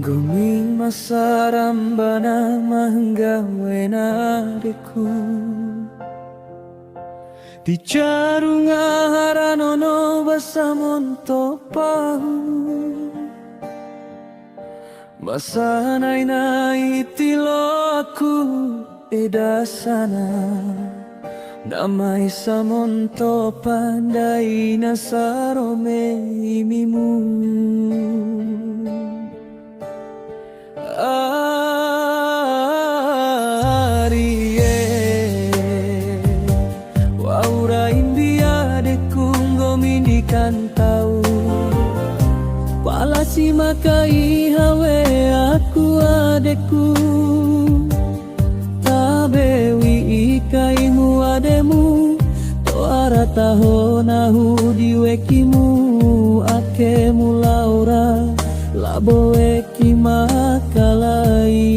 Guming masarambana manggawe nadeku Di carunga haranono basamon topahu Basanay na itilo aku edasana Damay sa monto panday na sarome imimu Ariye Waura India de kungo mindikan tau Palasi makai hawe aku adeku Tabewi ikaimu ademu Toara taho nahu diwekimu Akemu laura labo eki makalai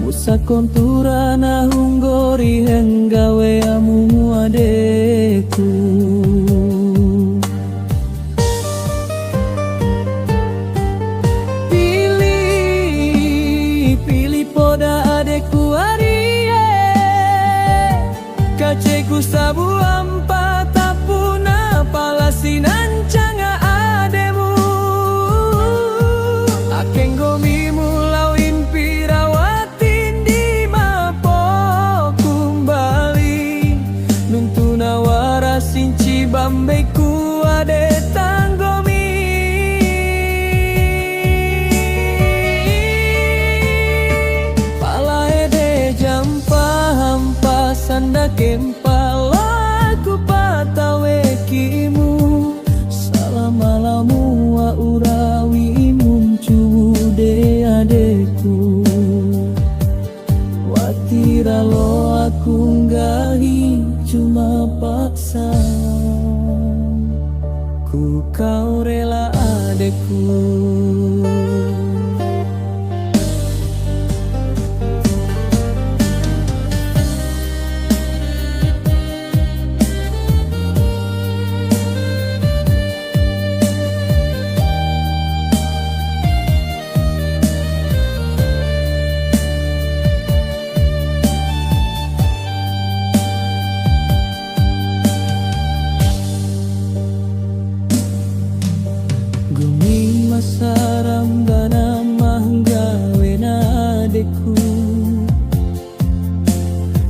Musa kontura nahung gori henggawe amu adeku Pilih poda adeku arie Kaceku sabu ampa tapuna palasinan canga ademu Akeng gomimu lawin pirawatin di mapo kumbali Nuntuna warasin cibambeku ade tanggomi Pala ede jampa hampa sanda kempala aku patawe kimu Salamalamu wa urawi muncu de adeku Watira lo aku nggahi cuma paksa Ku kau rela adeku Guming masarambana manggawe nadeku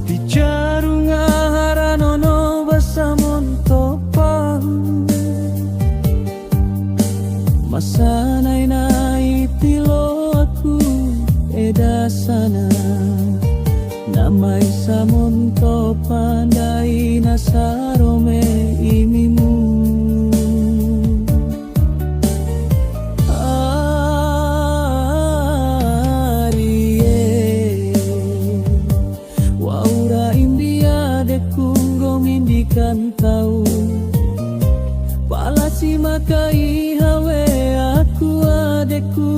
Di carunga haranono basamon topahu Masanay na itilo aku edasana Namay samon topanday nasarome imimu Kan tahu palasi makai hawe aku adeku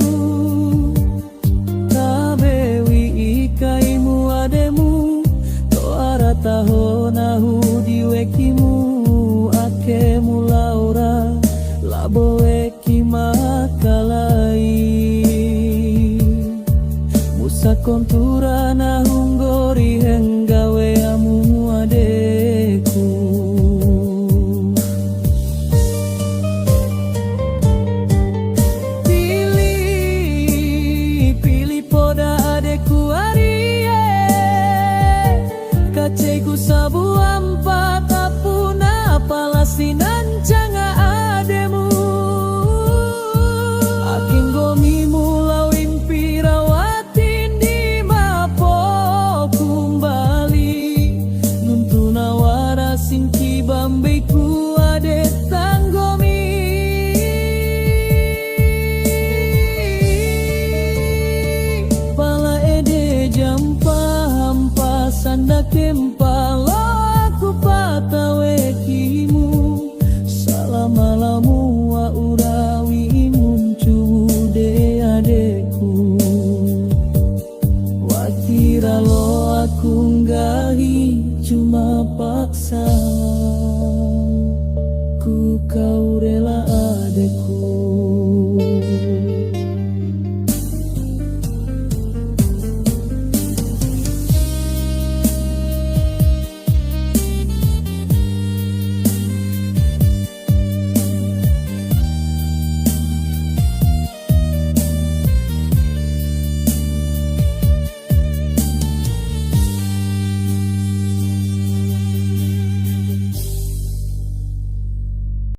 Tabewi ikaimu ademu Toara taho nahu diwekimu Akemu laura labo eki makalai Musa kontura nahung gori henggawe amu adeku Kaceku sabu ampa tapuna palasinan canga ademu Aking gomimu lawin pirawatin di mapo kumbali Nuntuna warasin cibambeku ade tanggomi Pala ede jampa hampa sanda kempala aku patawe kimu Salamalamu wa urawi muncu de adeku Watira lo aku nggahi cuma paksa Ku kau